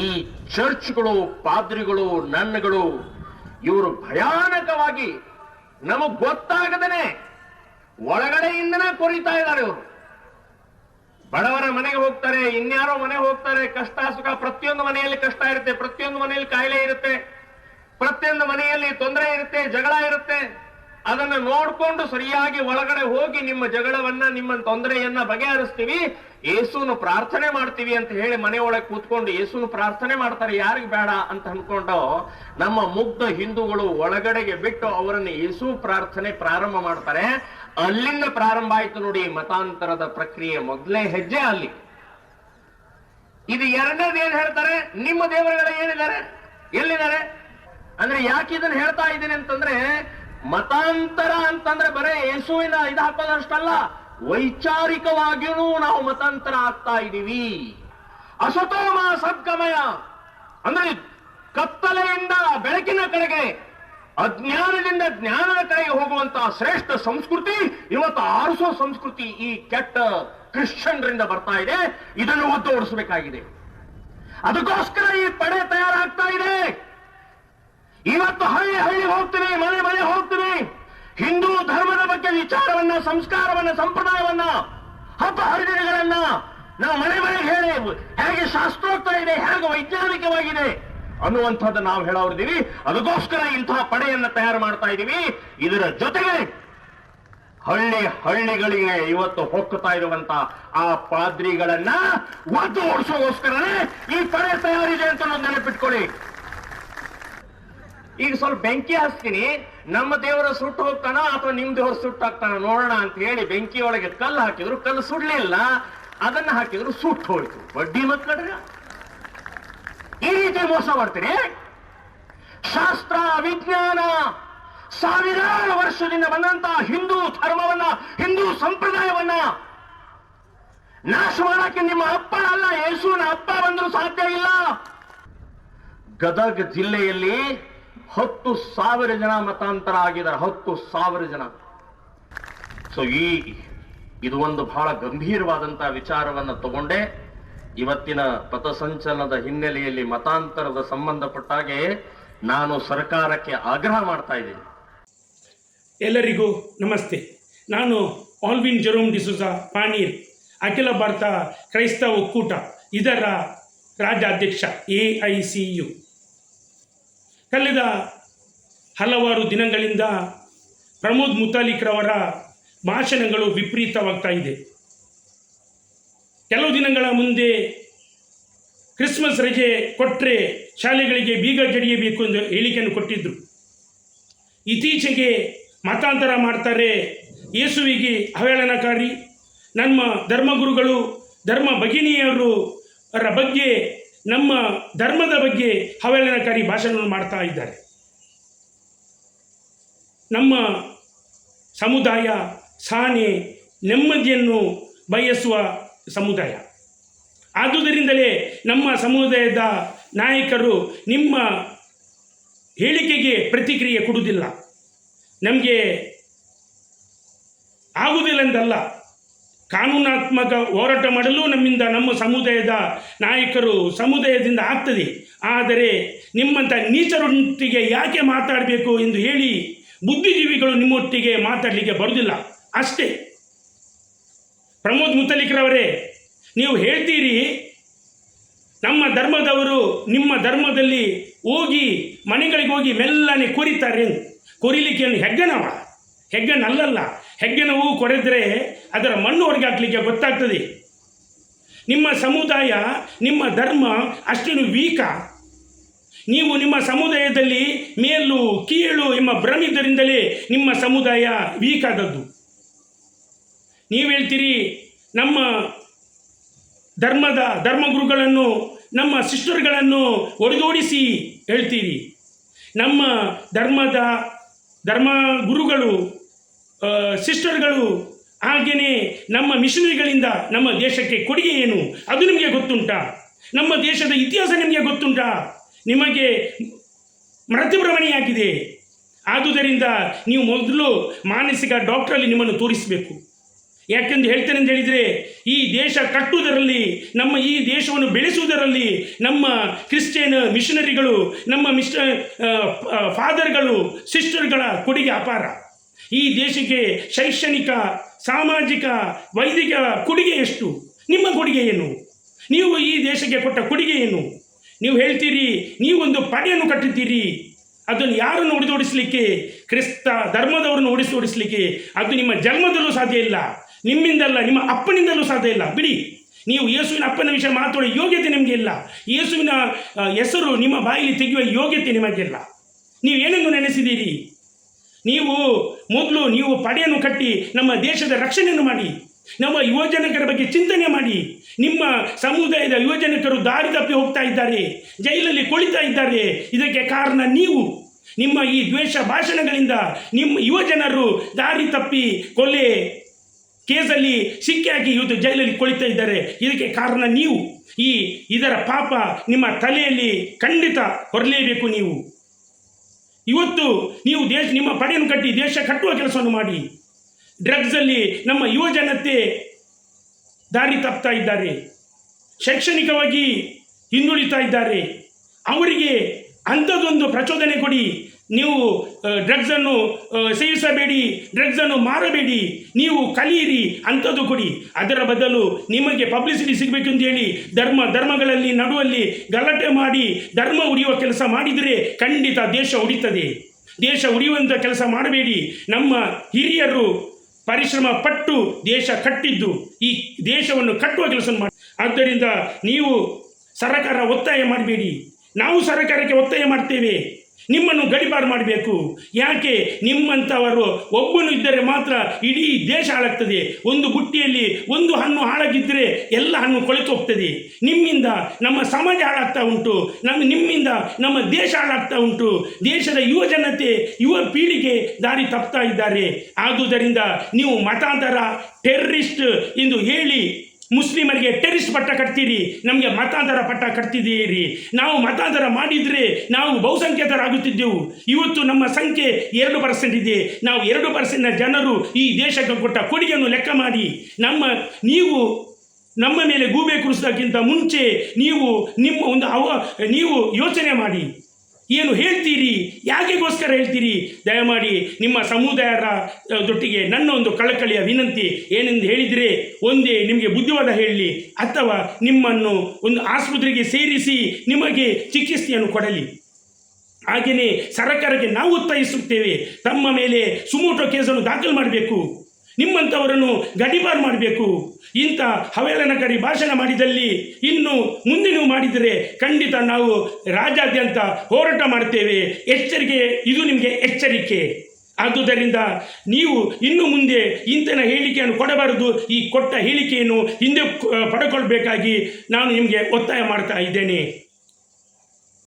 ಈ ಚರ್ಚ್ಗಳು, ಪಾದ್ರಿಗಳು, ನನ್ಗಳು ಇವರು ಭಯಾನಕವಾಗಿ ನಮಗ್ ಗೊತ್ತಾಗದೇನೆ ಒಳಗಡೆಯಿಂದನೇ ಕೊರಿತಾ ಇದ್ದಾರೆ. ಇವರು ಬಡವರ ಮನೆಗೆ ಹೋಗ್ತಾರೆ, ಇನ್ಯಾರೋ ಮನೆಗೆ ಹೋಗ್ತಾರೆ, ಕಷ್ಟ ಸುಖ, ಪ್ರತಿಯೊಂದು ಮನೆಯಲ್ಲಿ ಕಷ್ಟ ಇರುತ್ತೆ, ಪ್ರತಿಯೊಂದು ಮನೆಯಲ್ಲಿ ಕಾಯಿಲೆ ಇರುತ್ತೆ, ಪ್ರತಿಯೊಂದು ಮನೆಯಲ್ಲಿ ತೊಂದರೆ ಇರುತ್ತೆ, ಜಗಳ ಇರುತ್ತೆ. ಅದನ್ನು ನೋಡ್ಕೊಂಡು ಸರಿಯಾಗಿ ಒಳಗಡೆ ಹೋಗಿ ನಿಮ್ಮ ಜಗಳವನ್ನ, ನಿಮ್ಮ ತೊಂದರೆಯನ್ನ ಬಗೆಹರಿಸ್ತೀವಿ, ಯೇಸುನು ಪ್ರಾರ್ಥನೆ ಮಾಡ್ತೀವಿ ಅಂತ ಹೇಳಿ ಮನೆಯೊಳಗೆ ಕೂತ್ಕೊಂಡು ಯೇಸುನು ಪ್ರಾರ್ಥನೆ ಮಾಡ್ತಾರೆ. ಯಾರಿಗೆ ಬೇಡ ಅಂತ ಅನ್ಕೊಂಡು ನಮ್ಮ ಮುಗ್ಧ ಹಿಂದೂಗಳು ಒಳಗಡೆಗೆ ಬಿಟ್ಟು ಅವರನ್ನು ಯೇಸು ಪ್ರಾರ್ಥನೆ ಪ್ರಾರಂಭ ಮಾಡ್ತಾರೆ. ಅಲ್ಲಿಂದ ಪ್ರಾರಂಭ ಆಯ್ತು ನೋಡಿ ಮತಾಂತರದ ಪ್ರಕ್ರಿಯೆ. ಮೊದಲೇ ಹೆಜ್ಜೆ ಅಲ್ಲಿ. ಇದು ಎರಡನೇದು ಏನ್ ಹೇಳ್ತಾರೆ, ನಿಮ್ಮ ದೇವರುಗಳು ಏನಿದ್ದಾರೆ, ಎಲ್ಲಿದ್ದಾರೆ ಅಂದ್ರೆ ಯಾಕೆ ಇದನ್ನ ಹೇಳ್ತಾ ಇದ್ದೀನಿ ಅಂತಂದ್ರೆ, ಮತಾಂತರ ಅಂತಂದ್ರೆ ಬರೇ ಯೇಸುವಿನ ಇದು ಹಾಕೋದಷ್ಟಲ್ಲ, ವೈಚಾರಿಕವಾಗಿಯೂ ನಾವು ಮತಾಂತರ ಆಗ್ತಾ ಇದ್ದೀವಿ. ಅಸತೋಮ ಸದ್ಗಮಯ ಅಂದ್ರೆ ಕತ್ತಲೆಯಿಂದ ಬೆಳಕಿನ ಕಡೆಗೆ, ಅಜ್ಞಾನದಿಂದ ಜ್ಞಾನದ ಕಡೆಗೆ ಹೋಗುವಂತಹ ಶ್ರೇಷ್ಠ ಸಂಸ್ಕೃತಿ ಇವತ್ತು ಆರಿಸೋ ಸಂಸ್ಕೃತಿ ಈ ಕೆಟ್ಟ ಕ್ರಿಶ್ಚಿಯನ್ರಿಂದ ಬರ್ತಾ ಇದೆ. ಇದನ್ನು ಒತ್ತು ಓಡಿಸಬೇಕಾಗಿದೆ. ಅದಕ್ಕೋಸ್ಕರ ಈ ಪಡೆ ತಯಾರಾಗ್ತಾ ಇದೆ. ಇವತ್ತು ಹಳ್ಳಿ ಹಳ್ಳಿ ಹೋಗ್ತೀವಿ, ಮನೆ ಮನೆ ಹೋಗ್ತೀವಿ, ಹಿಂದೂ ಧರ್ಮದ ಬಗ್ಗೆ ವಿಚಾರವನ್ನ, ಸಂಸ್ಕಾರವನ್ನ, ಸಂಪ್ರದಾಯವನ್ನ, ಹಬ್ಬ ಹರಿದಿನಗಳನ್ನ ನಾವು ಮನೆ ಮನೆಗೆ ಹೇಳಿ ಹೇಗೆ ಶಾಸ್ತ್ರೋಕ್ತ ಇದೆ, ಹೇಗೆ ವೈಜ್ಞಾನಿಕವಾಗಿದೆ ಅನ್ನುವಂಥದ್ದು ನಾವು ಹೇಳೋರಿದ್ದೀವಿ. ಅದಕ್ಕೋಸ್ಕರ ಇಂತಹ ಪಡೆಯನ್ನ ತಯಾರು ಮಾಡ್ತಾ ಇದ್ದೀವಿ. ಇದರ ಜೊತೆಗೆ ಹಳ್ಳಿ ಹಳ್ಳಿಗಳಿಗೆ ಇವತ್ತು ಹೋಗ್ತಾ ಇರುವಂತ ಆ ಪಾದ್ರಿಗಳನ್ನ ಒದ್ದು ಓಡಿಸೋಗೋಸ್ಕರನೇ ಈ ಪಡೆ ತಯಾರಿದೆ ಅಂತ ನೆನಪಿಟ್ಕೊಳ್ಳಿ. ಈಗ ಸ್ವಲ್ಪ ಬೆಂಕಿ ಹಚ್ತೀನಿ, ನಮ್ಮ ದೇವರ ಸುಟ್ಟು ಹೋಗ್ತಾನ ಅಥವಾ ನಿಮ್ ದೇವರ ಸುಟ್ಟು ಹಾಕ್ತಾನ ನೋಡೋಣ ಅಂತ ಹೇಳಿ ಬೆಂಕಿ ಒಳಗೆ ಕಲ್ಲು ಹಾಕಿದ್ರು, ಕಲ್ಲು ಸುಡ್ಲಿಲ್ಲ, ಅದನ್ನ ಹಾಕಿದ್ರು ಸುಟ್ಟು ಹೋಯ್ತು. ಬಡ್ಡಿ ಮಕ್ಕಳ್ರ ಈ ರೀತಿ ಮೋಸ ಮಾಡ್ತೀರಿ. ಶಾಸ್ತ್ರ, ವಿಜ್ಞಾನ, ಸಾವಿರಾರು ವರ್ಷದಿಂದ ಬಂದಂತಹ ಹಿಂದೂ ಧರ್ಮವನ್ನ, ಹಿಂದೂ ಸಂಪ್ರದಾಯವನ್ನ ನಾಶ ಮಾಡಕ್ಕೆ ನಿಮ್ಮ ಅಪ್ಪ ಅಲ್ಲ, ಯೇಸುವಿನ ಅಪ್ಪ ಬಂದರೂ ಸಾಧ್ಯ ಇಲ್ಲ. ಗದಗ ಜಿಲ್ಲೆಯಲ್ಲಿ 10,000 ಜನ ಮತಾಂತರ ಆಗಿದ್ದಾರೆ. 10,000 ಜನ. ಸೊ ಇದು ಒಂದು ಬಹಳ ಗಂಭೀರವಾದಂತಹ ವಿಚಾರವನ್ನು ತಗೊಂಡೆ ಇವತ್ತಿನ ಪಥಸಂಚಲನದ ಹಿನ್ನೆಲೆಯಲ್ಲಿ ಮತಾಂತರದ ಸಂಬಂಧಪಟ್ಟಾಗೆ ನಾನು ಸರ್ಕಾರಕ್ಕೆ ಆಗ್ರಹ ಮಾಡ್ತಾ ಇದ್ದೀನಿ. ಎಲ್ಲರಿಗೂ ನಮಸ್ತೆ. ನಾನು ಆಲ್ವಿನ್ ಜೆರೋಮ್ ಡಿಸೂಜಾ ಪಾಣೀರ್, ಅಖಿಲ ಭಾರತ ಕ್ರೈಸ್ತವ ಒಕ್ಕೂಟ ಇದರ ರಾಜ್ಯಾಧ್ಯಕ್ಷ AICU. ಕಳೆದ ಹಲವಾರು ದಿನಗಳಿಂದ ಪ್ರಮೋದ್ ಮುತಾಲಿಕ್ರವರ ಭಾಷಣಗಳು ವಿಪರೀತವಾಗ್ತಾ ಇದೆ. ಕೆಲವು ದಿನಗಳ ಮುಂದೆ ಕ್ರಿಸ್ಮಸ್ ರಜೆ ಕೊಟ್ಟರೆ ಶಾಲೆಗಳಿಗೆ ಬೀಗ ಜಡಿಯಬೇಕು ಎಂದು ಹೇಳಿಕೆಯನ್ನು ಕೊಟ್ಟಿದ್ದರು. ಇತ್ತೀಚೆಗೆ ಮತಾಂತರ ಮಾಡ್ತಾರೆ, ಯೇಸುವಿಗೆ ಅವಹೇಳನಕಾರಿ, ನಮ್ಮ ಧರ್ಮಗುರುಗಳು, ಧರ್ಮ ಭಗಿನಿಯರು ಬಗ್ಗೆ, ನಮ್ಮ ಧರ್ಮದ ಬಗ್ಗೆ ಅವಹೇಳನಕಾರಿ ಭಾಷಣವನ್ನು ಮಾಡ್ತಾ ಇದ್ದಾರೆ. ನಮ್ಮ ಸಮುದಾಯ ಸಹನೆ, ನೆಮ್ಮದಿಯನ್ನು ಬಯಸುವ ಸಮುದಾಯ. ಆದುದರಿಂದಲೇ ನಮ್ಮ ಸಮುದಾಯದ ನಾಯಕರು ನಿಮ್ಮ ಹೇಳಿಕೆಗೆ ಪ್ರತಿಕ್ರಿಯೆ ಕೊಡುವುದಿಲ್ಲ. ನಮಗೆ ಆಗುವುದಿಲ್ಲ ಎಂದಲ್ಲ, ಕಾನೂನಾತ್ಮಕ ಹೋರಾಟ ಮಾಡಲು ನಮ್ಮಿಂದ, ನಮ್ಮ ಸಮುದಾಯದ ನಾಯಕರು, ಸಮುದಾಯದಿಂದ ಆಗ್ತದೆ. ಆದರೆ ನಿಮ್ಮಂಥ ನೀಚರೊಟ್ಟಿಗೆ ಯಾಕೆ ಮಾತಾಡಬೇಕು ಎಂದು ಹೇಳಿ ಬುದ್ಧಿಜೀವಿಗಳು ನಿಮ್ಮೊಟ್ಟಿಗೆ ಮಾತಾಡಲಿಕ್ಕೆ ಬರುವುದಿಲ್ಲ ಅಷ್ಟೇ. ಪ್ರಮೋದ್ ಮುತಾಲಿಕ್ರವರೇ, ನೀವು ಹೇಳ್ತೀರಿ ನಮ್ಮ ಧರ್ಮದವರು ನಿಮ್ಮ ಧರ್ಮದಲ್ಲಿ ಹೋಗಿ ಮನೆಗಳಿಗೆ ಹೋಗಿ ಮೆಲ್ಲನೆ ಕೊರಿತಾರೆ. ಕೊರಿಲಿಕ್ಕೆ ಹೆಗ್ಗನವ? ಹೆಗ್ಗನಲ್ಲಲ್ಲ. ಹೆಗ್ಗನ ಹೂವು ಕೊರೆದ್ರೆ ಅದರ ಮಣ್ಣು ಹೊರಗೆ ಹಾಕಲಿಕ್ಕೆ ಗೊತ್ತಾಗ್ತದೆ. ನಿಮ್ಮ ಸಮುದಾಯ, ನಿಮ್ಮ ಧರ್ಮ ಅಷ್ಟೇನು ವೀಕಾ? ನೀವು ನಿಮ್ಮ ಸಮುದಾಯದಲ್ಲಿ ಮೇಲು ಕೀಳು ಎಂಬ ಭ್ರಮಿದ್ದರಿಂದಲೇ ನಿಮ್ಮ ಸಮುದಾಯ ವೀಕ್ ಆದದ್ದು. ನೀವು ಹೇಳ್ತೀರಿ ನಮ್ಮ ಧರ್ಮಗುರುಗಳನ್ನು, ನಮ್ಮ ಸಿಸ್ಟರ್ಗಳನ್ನು ಹೊಡೆದೋಡಿಸಿ ಹೇಳ್ತೀರಿ. ನಮ್ಮ ಧರ್ಮಗುರುಗಳು, ಸಿಸ್ಟರ್ಗಳು, ಹಾಗೆಯೇ ನಮ್ಮ ಮಿಷನರಿಗಳಿಂದ ನಮ್ಮ ದೇಶಕ್ಕೆ ಕೊಡುಗೆ ಏನು ಅದು ನಿಮಗೆ ಗೊತ್ತುಂಟಾ? ನಮ್ಮ ದೇಶದ ಇತಿಹಾಸ ನಿಮಗೆ ಗೊತ್ತುಂಟಾ? ನಿಮಗೆ ಮೃತ್ಯುಭ್ರಮಣೆಯಾಗಿದೆ. ಆದುದರಿಂದ ನೀವು ಮೊದಲು ಮಾನಸಿಕ ಡಾಕ್ಟ್ರಲ್ಲಿ ನಿಮ್ಮನ್ನು ತೋರಿಸಬೇಕು. ಯಾಕೆಂದು ಹೇಳ್ತೇನೆ ಅಂತ ಹೇಳಿದರೆ, ಈ ದೇಶ ಕಟ್ಟುವುದರಲ್ಲಿ, ನಮ್ಮ ಈ ದೇಶವನ್ನು ಬೆಳೆಸುವುದರಲ್ಲಿ ನಮ್ಮ ಕ್ರಿಶ್ಚಿಯನ್ ಮಿಷನರಿಗಳು, ನಮ್ಮ ಫಾದರ್ಗಳು, ಸಿಸ್ಟರ್ಗಳ ಕೊಡುಗೆ ಅಪಾರ. ಈ ದೇಶಕ್ಕೆ ಶೈಕ್ಷಣಿಕ, ಸಾಮಾಜಿಕ, ವೈದಿಕ ಕೊಡುಗೆ ಎಷ್ಟು? ನಿಮ್ಮ ಕೊಡುಗೆ ಏನು? ನೀವು ಈ ದೇಶಕ್ಕೆ ಕೊಟ್ಟ ಕೊಡುಗೆ ಏನು? ನೀವು ಹೇಳ್ತೀರಿ ನೀವೊಂದು ಪಡೆಯನ್ನು ಕಟ್ಟುತ್ತೀರಿ, ಅದನ್ನು ಯಾರನ್ನು ಓಡಿಸಲಿಕ್ಕೆ? ಕ್ರಿಸ್ತ ಧರ್ಮದವರನ್ನು ಓಡಿಸಲಿಕ್ಕೆ ಅದು ನಿಮ್ಮ ಜನ್ಮದಲ್ಲೂ ಸಾಧ್ಯ ಇಲ್ಲ, ನಿಮ್ಮಿಂದಲ್ಲ, ನಿಮ್ಮ ಅಪ್ಪನಿಂದಲೂ ಸಾಧ್ಯ ಇಲ್ಲ. ಬಿಡಿ, ನೀವು ಯೇಸುವಿನ ಅಪ್ಪನ ವಿಷಯ ಮಾತಾಡೋ ಯೋಗ್ಯತೆ ನಿಮಗೆ ಇಲ್ಲ. ಯೇಸುವಿನ ಹೆಸರು ನಿಮ್ಮ ಬಾಯಲ್ಲಿ ತೆಗೆಯುವ ಯೋಗ್ಯತೆ ನಿಮಗಿಲ್ಲ. ನೀವು ಏನನ್ನು ನೆನೆಸಿದ್ದೀರಿ? ನೀವು ಮೊದಲು ನೀವು ಪಡೆಯನ್ನು ಕಟ್ಟಿ ನಮ್ಮ ದೇಶದ ರಕ್ಷಣೆಯನ್ನು ಮಾಡಿ, ನಮ್ಮ ಯುವಜನಕರ ಬಗ್ಗೆ ಚಿಂತನೆ ಮಾಡಿ. ನಿಮ್ಮ ಸಮುದಾಯದ ಯುವಜನಕರು ದಾರಿ ತಪ್ಪಿ ಹೋಗ್ತಾ ಇದ್ದಾರೆ, ಜೈಲಲ್ಲಿ ಕೊಳಿತಾ ಇದ್ದಾರೆ. ಇದಕ್ಕೆ ಕಾರಣ ನೀವು. ನಿಮ್ಮ ಈ ದ್ವೇಷ ಭಾಷಣಗಳಿಂದ ನಿಮ್ಮ ಯುವಜನರು ದಾರಿ ತಪ್ಪಿ ಕೊಲೆ ಕೇಸಲ್ಲಿ ಸಿಕ್ಕಿಹಾಕಿ ಇವತ್ತು ಜೈಲಲ್ಲಿ ಕೊಳಿತಾ ಇದ್ದಾರೆ. ಇದಕ್ಕೆ ಕಾರಣ ನೀವು. ಇದರ ಪಾಪ ನಿಮ್ಮ ತಲೆಯಲ್ಲಿ ಖಂಡಿತ ಹೊರಲೇಬೇಕು. ನೀವು ಇವತ್ತು ನೀವು ನಿಮ್ಮ ಪಡೆಯನ್ನು ಕಟ್ಟಿ ದೇಶ ಕಟ್ಟುವ ಕೆಲಸವನ್ನು ಮಾಡಿ. ಡ್ರಗ್ಸಲ್ಲಿ ನಮ್ಮ ಯುವಜನತೆ ದಾರಿ ತಪ್ತಾ ಇದ್ದಾರೆ, ಶೈಕ್ಷಣಿಕವಾಗಿ ಹಿಂದುಳಿತಾ ಇದ್ದಾರೆ. ಅವರಿಗೆ ಅಂಥದ್ದೊಂದು ಪ್ರಚೋದನೆ ಕೊಡಿ. ನೀವು ಡ್ರಗ್ಸನ್ನು ಸೇವಿಸಬೇಡಿ, ಡ್ರಗ್ಸನ್ನು ಮಾರಬೇಡಿ, ನೀವು ಕಲಿಯಿರಿ, ಅಂಥದ್ದು ಕೊಡಿ. ಅದರ ಬದಲು ನಿಮಗೆ ಪಬ್ಲಿಸಿಟಿ ಸಿಗಬೇಕು ಅಂತ ಹೇಳಿ ಧರ್ಮಗಳಲ್ಲಿ ನಡುವಲ್ಲಿ ಗಲಾಟೆ ಮಾಡಿ ಧರ್ಮ ಉಳಿಯುವ ಕೆಲಸ ಮಾಡಿದರೆ ಖಂಡಿತ ದೇಶ ಉಳಿತದೆ. ದೇಶ ಉಳಿಯುವಂಥ ಕೆಲಸ ಮಾಡಬೇಡಿ. ನಮ್ಮ ಹಿರಿಯರು ಪರಿಶ್ರಮ ಪಟ್ಟು ದೇಶ ಕಟ್ಟಿದ್ದು, ಈ ದೇಶವನ್ನು ಕಟ್ಟುವ ಕೆಲಸ ಮಾಡಿ. ಆದ್ದರಿಂದ ನೀವು ಸರ್ಕಾರ ಒತ್ತಾಯ ಮಾಡಬೇಡಿ, ನಾವು ಸರ್ಕಾರಕ್ಕೆ ಒತ್ತಾಯ ಮಾಡ್ತೇವೆ. ನಿಮ್ಮನ್ನು ಗಡಿಪಾರು ಮಾಡಬೇಕು. ಯಾಕೆ? ನಿಮ್ಮಂಥವರು ಒಬ್ಬನು ಇದ್ದರೆ ಮಾತ್ರ ಇಡೀ ದೇಶ ಹಾಳಾಗ್ತದೆ. ಒಂದು ಬುಟ್ಟಿಯಲ್ಲಿ ಒಂದು ಹಣ್ಣು ಹಾಳಾಗಿದ್ದರೆ ಎಲ್ಲ ಹಣ್ಣು ಕೊಳೆತು ಹೋಗ್ತದೆ. ನಿಮ್ಮಿಂದ ನಮ್ಮ ಸಮಾಜ ಹಾಳಾಗ್ತಾ ಉಂಟು, ನಿಮ್ಮಿಂದ ನಮ್ಮ ದೇಶ ಹಾಳಾಗ್ತಾ ಉಂಟು. ದೇಶದ ಯುವ ಪೀಳಿಗೆ ದಾರಿ ತಪ್ತಾ ಇದ್ದಾರೆ. ಆದುದರಿಂದ ನೀವು ಮತಾಂತರ, ಟೆರ್ರಿಸ್ಟ್ ಎಂದು ಹೇಳಿ ಮುಸ್ಲಿಮರಿಗೆ ಟೆರಿಸ್ಟ್ ಪಟ್ಟ ಕಟ್ತೀರಿ, ನಮಗೆ ಮತಾಂತರ ಪಟ್ಟ ಕಟ್ತಿದ್ದೀರಿ. ನಾವು ಮತಾಂತರ ಮಾಡಿದರೆ ನಾವು ಬಹುಸಂಖ್ಯಾತರಾಗುತ್ತಿದ್ದೆವು. ಇವತ್ತು ನಮ್ಮ ಸಂಖ್ಯೆ 2% ಇದೆ. ನಾವು 2% ಜನರು ಈ ದೇಶಕ್ಕೆ ಕೊಟ್ಟ ಕೊಡುಗೆಯನ್ನು ಲೆಕ್ಕ ಮಾಡಿ. ನೀವು ನಮ್ಮ ಮೇಲೆ ಗೂಬೆ ಕುರಿಸೋದಕ್ಕಿಂತ ಮುಂಚೆ ನೀವು ಯೋಚನೆ ಮಾಡಿ. ಏನು ಹೇಳ್ತೀರಿ? ಯಾಕೆಗೋಸ್ಕರ ಹೇಳ್ತೀರಿ? ದಯಮಾಡಿ ನಿಮ್ಮ ಸಮುದಾಯರ ಜೊತೆಗೆ ನನ್ನ ಒಂದು ಕಳಕಳಿಯ ವಿನಂತಿ ಏನೆಂದು ಹೇಳಿದರೆ, ಒಂದೇ ನಿಮಗೆ ಬುದ್ಧಿವಾದ ಹೇಳಲಿ, ಅಥವಾ ನಿಮ್ಮನ್ನು ಒಂದು ಆಸ್ಪತ್ರೆಗೆ ಸೇರಿಸಿ ನಿಮಗೆ ಚಿಕಿತ್ಸೆಯನ್ನು ಕೊಡಲಿ. ಹಾಗೆಯೇ ಸರ್ಕಾರಕ್ಕೆ ನಾವು ಒತ್ತಾಯಿಸುತ್ತೇವೆ, ತಮ್ಮ ಮೇಲೆ ಸುಮೋಟೋ ಕೇಸನ್ನು ದಾಖಲು ಮಾಡಬೇಕು, ನಿಮ್ಮಂಥವರನ್ನು ಗಡಿಪಾರು ಮಾಡಬೇಕು. ಇಂಥ ಹವೇಳನಕಾರಿ ಭಾಷಣ ಮಾಡಿದಲ್ಲಿ ಇನ್ನು ಮುಂದೆ ನೀವು ಮಾಡಿದರೆ ಖಂಡಿತ ನಾವು ರಾಜ್ಯಾದ್ಯಂತ ಹೋರಾಟ ಮಾಡ್ತೇವೆ. ಎಚ್ಚರಿಕೆ, ಇದು ನಿಮಗೆ ಎಚ್ಚರಿಕೆ. ಆದುದರಿಂದ ನೀವು ಇನ್ನು ಮುಂದೆ ಇಂಥನ ಹೇಳಿಕೆಯನ್ನು ಕೊಡಬಾರದು. ಈ ಕೊಟ್ಟ ಹೇಳಿಕೆಯನ್ನು ಹಿಂದೆ ಪಡೆದುಕೊಳ್ಬೇಕಾಗಿ ನಾನು ನಿಮಗೆ ಒತ್ತಾಯ ಮಾಡ್ತಾ ಇದ್ದೇನೆ.